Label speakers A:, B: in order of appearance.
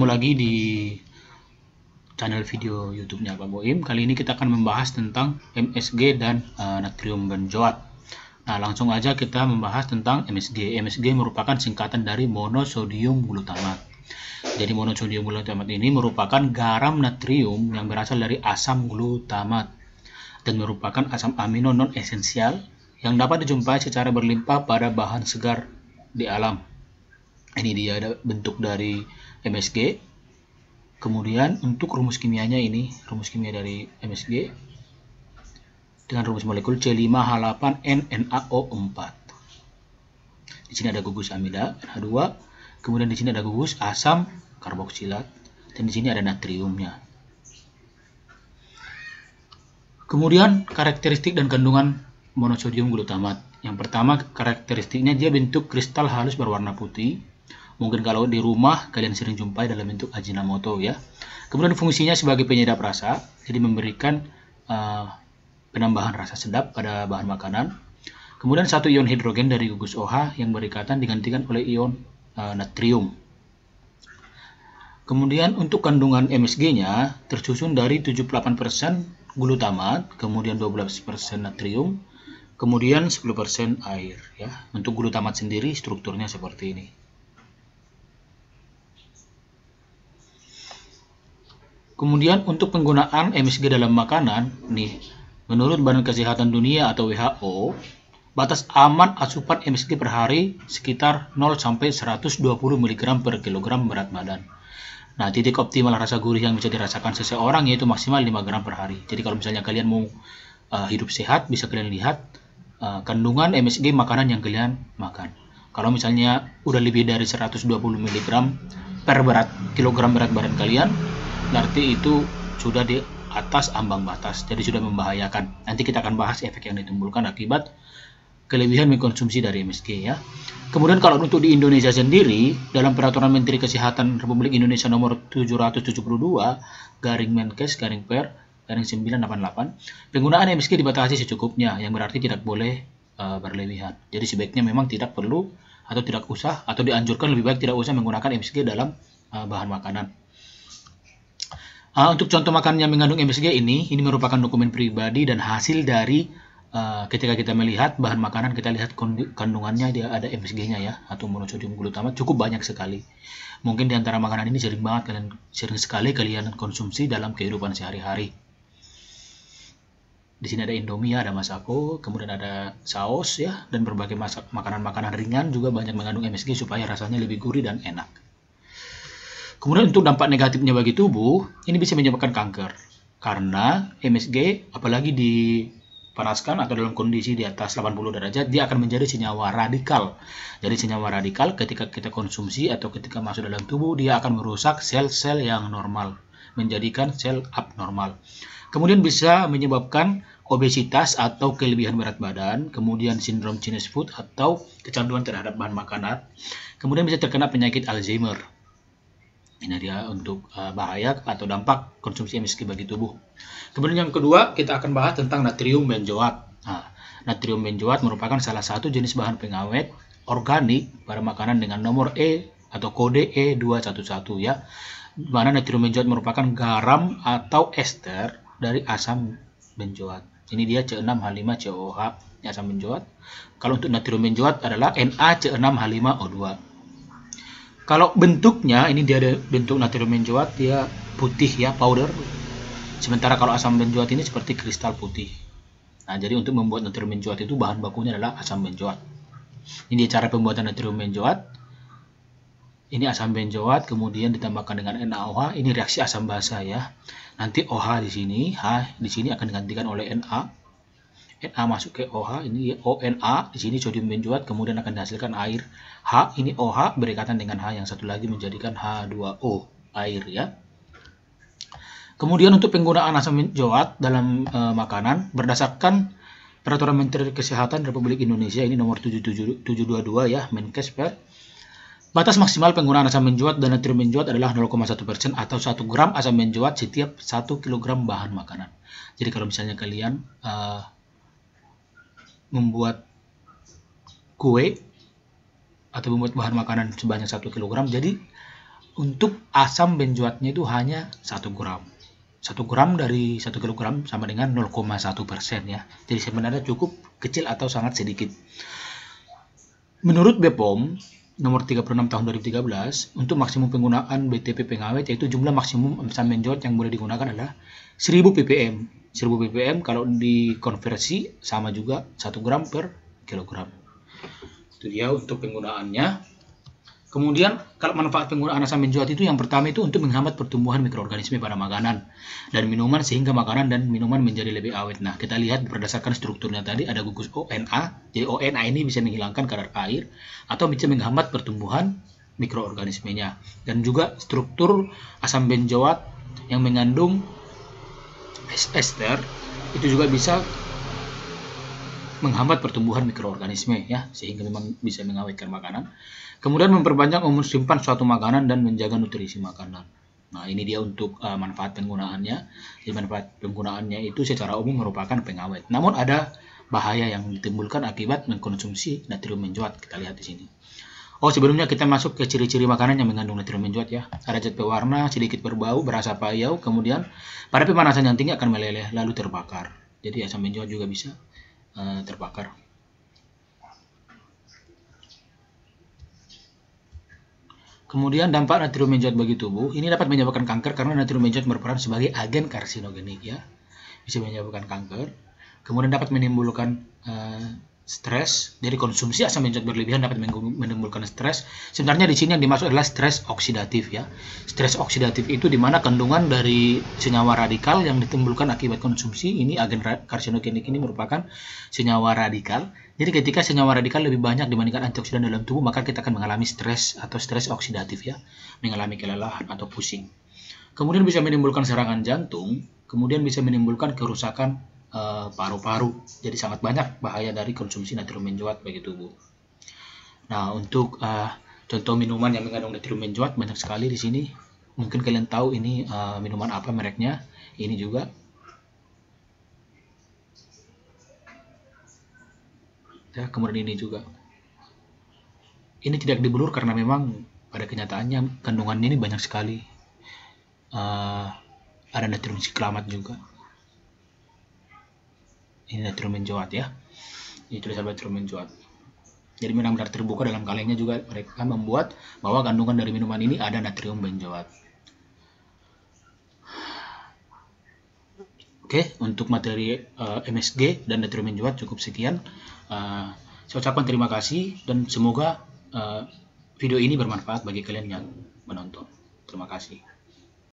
A: ketemu lagi di channel video YouTube-nya Pak Boim. Kali ini kita akan membahas tentang MSG dan natrium benzoat. Nah, langsung aja kita membahas tentang MSG. MSG merupakan singkatan dari monosodium glutamat. Jadi monosodium glutamat ini merupakan garam natrium yang berasal dari asam glutamat dan merupakan asam amino non esensial yang dapat dijumpai secara berlimpah pada bahan segar di alam. Ini dia bentuk dari MSG. Kemudian untuk rumus kimianya ini, rumus kimia dari MSG dengan rumus molekul C5H8NNaO4. Di sini ada gugus amida NH2, kemudian di sini ada gugus asam karboksilat, dan di sini ada natriumnya. Kemudian karakteristik dan kandungan monosodium glutamat. Yang pertama karakteristiknya dia bentuk kristal halus berwarna putih. Mungkin kalau di rumah kalian sering jumpai dalam bentuk Ajinomoto ya. Kemudian fungsinya sebagai penyedap rasa, jadi memberikan penambahan rasa sedap pada bahan makanan. Kemudian satu ion hidrogen dari gugus OH yang berikatan digantikan oleh ion natrium. Kemudian untuk kandungan MSG-nya tersusun dari 78% glutamat, kemudian 12% natrium, kemudian 10% air ya. Untuk glutamat sendiri strukturnya seperti ini. Kemudian untuk penggunaan MSG dalam makanan, nih, menurut Badan Kesehatan Dunia atau WHO, batas aman asupan MSG per hari sekitar 0 sampai 120 mg per kilogram berat badan. Nah, titik optimal rasa gurih yang bisa dirasakan seseorang yaitu maksimal 5 gram per hari. Jadi kalau misalnya kalian mau hidup sehat, bisa kalian lihat kandungan MSG makanan yang kalian makan. Kalau misalnya udah lebih dari 120 mg per kilogram berat badan kalian, berarti itu sudah di atas ambang batas, jadi sudah membahayakan. Nanti kita akan bahas efek yang ditimbulkan akibat kelebihan mengkonsumsi dari MSG ya. Kemudian kalau untuk di Indonesia sendiri, dalam Peraturan Menteri Kesehatan Republik Indonesia nomor 772/Per/988, penggunaan MSG dibatasi secukupnya, yang berarti tidak boleh berlebihan. Jadi sebaiknya memang tidak perlu atau tidak usah atau dianjurkan lebih baik tidak usah menggunakan MSG dalam bahan makanan. Untuk contoh makanan yang mengandung MSG ini merupakan dokumen pribadi dan hasil dari ketika kita melihat bahan makanan, kita lihat kandungannya dia ada MSG-nya ya, atau monosodium glutamat cukup banyak sekali. Mungkin di antara makanan ini sering sekali kalian konsumsi dalam kehidupan sehari-hari. Di sini ada Indomie, ada Masako, kemudian ada saus ya, dan berbagai makanan-makanan ringan juga banyak mengandung MSG supaya rasanya lebih gurih dan enak. Kemudian untuk dampak negatifnya bagi tubuh, ini bisa menyebabkan kanker. Karena MSG, apalagi dipanaskan atau dalam kondisi di atas 80 derajat, dia akan menjadi senyawa radikal. Jadi senyawa radikal ketika kita konsumsi atau ketika masuk dalam tubuh, dia akan merusak sel-sel yang normal, menjadikan sel abnormal. Kemudian bisa menyebabkan obesitas atau kelebihan berat badan, kemudian sindrom Chinese food atau kecanduan terhadap bahan makanan. Kemudian bisa terkena penyakit Alzheimer. Ini dia untuk bahaya atau dampak konsumsi MSG bagi tubuh. Kemudian yang kedua, kita akan bahas tentang natrium benzoat. Nah, natrium benzoat merupakan salah satu jenis bahan pengawet organik pada makanan dengan nomor E atau kode E211 ya. Di mana natrium benzoat merupakan garam atau ester dari asam benzoat. Ini dia C6H5COOH, asam benzoat. Kalau untuk natrium benzoat adalah NaC6H5O2. Kalau bentuknya, ini dia ada bentuk natrium benzoat, dia putih ya, powder. Sementara kalau asam benzoat ini seperti kristal putih. Nah, jadi untuk membuat natrium benzoat itu bahan bakunya adalah asam benzoat. Ini cara pembuatan natrium benzoat. Ini asam benzoat, kemudian ditambahkan dengan NaOH. Ini reaksi asam basa ya. Nanti OH di sini, H di sini akan digantikan oleh Na. Na masuk ke OH, ini ONA, di sini sodium benzoat, kemudian akan dihasilkan air. H, ini OH berikatan dengan H yang satu lagi menjadikan H2O, air ya. Kemudian untuk penggunaan asam benzoat dalam makanan, berdasarkan Peraturan Menteri Kesehatan Republik Indonesia, ini nomor 722 ya, Menkes per. Batas maksimal penggunaan asam benzoat dan natrium benzoat adalah 0,1% atau 1 gram asam benzoat setiap 1 kg bahan makanan. Jadi kalau misalnya kalian membuat kue atau membuat bahan makanan sebanyak 1 kg, jadi untuk asam benzoatnya itu hanya 1 gram. 1 gram dari 1 kg sama dengan 0,1% ya. Jadi sebenarnya cukup kecil atau sangat sedikit. Menurut BPOM nomor 36 tahun 2013, untuk maksimum penggunaan BTP pengawet yaitu jumlah maksimum asam benzoat yang boleh digunakan adalah 1000 ppm. 1000 ppm kalau dikonversi sama juga 1 gram per kilogram. Itu dia untuk penggunaannya. Kemudian kalau manfaat penggunaan asam benzoat itu yang pertama itu untuk menghambat pertumbuhan mikroorganisme pada makanan dan minuman sehingga makanan dan minuman menjadi lebih awet. Nah, kita lihat berdasarkan strukturnya tadi ada gugus ONA. Jadi ONA ini bisa menghilangkan kadar air atau bisa menghambat pertumbuhan mikroorganismenya. Dan juga struktur asam benzoat yang mengandung ester itu juga bisa menghambat pertumbuhan mikroorganisme ya, sehingga memang bisa mengawetkan makanan. Kemudian memperpanjang umur simpan suatu makanan dan menjaga nutrisi makanan. Nah, ini dia untuk manfaat penggunaannya. Jadi manfaat penggunaannya itu secara umum merupakan pengawet. Namun ada bahaya yang ditimbulkan akibat mengkonsumsi natrium benzoat. Kita lihat di sini. Oh, sebelumnya kita masuk ke ciri-ciri makanan yang mengandung natrium benzoat ya. Ada zat pewarna, sedikit berbau, berasa payau, kemudian pada pemanasan yang tinggi akan meleleh lalu terbakar. Jadi asam benzoat juga bisa terbakar. Kemudian dampak natrium benzoat bagi tubuh, ini dapat menyebabkan kanker karena natrium benzoat berperan sebagai agen karsinogenik ya, bisa menyebabkan kanker. Kemudian dapat menimbulkan stres, jadi konsumsi asam benzoat berlebihan dapat menimbulkan stres. Sebenarnya di sini yang dimaksud adalah stres oksidatif ya. Stres oksidatif itu di mana kandungan dari senyawa radikal yang ditimbulkan akibat konsumsi ini agen karsinogenik ini merupakan senyawa radikal. Jadi ketika senyawa radikal lebih banyak dibandingkan antioksidan dalam tubuh, maka kita akan mengalami stres atau stres oksidatif ya, mengalami kelelahan atau pusing. Kemudian bisa menimbulkan serangan jantung, kemudian bisa menimbulkan kerusakan paru-paru. Jadi sangat banyak bahaya dari konsumsi natrium benzoat bagi tubuh. Nah, untuk contoh minuman yang mengandung natrium benzoat banyak sekali di sini. Mungkin kalian tahu ini minuman apa mereknya. Ini juga. Ya, kemudian ini juga. Ini tidak diblur karena memang pada kenyataannya kandungannya ini banyak sekali. Ada natrium siklamat juga. Ini natrium benzoat ya. Ini tulisan natrium benzoat. Jadi benar-benar terbuka dalam kalengnya juga mereka membuat bahwa kandungan dari minuman ini ada natrium benzoat. Oke, untuk materi MSG dan natrium benzoat cukup sekian. Saya ucapkan terima kasih dan semoga video ini bermanfaat bagi kalian yang menonton. Terima kasih.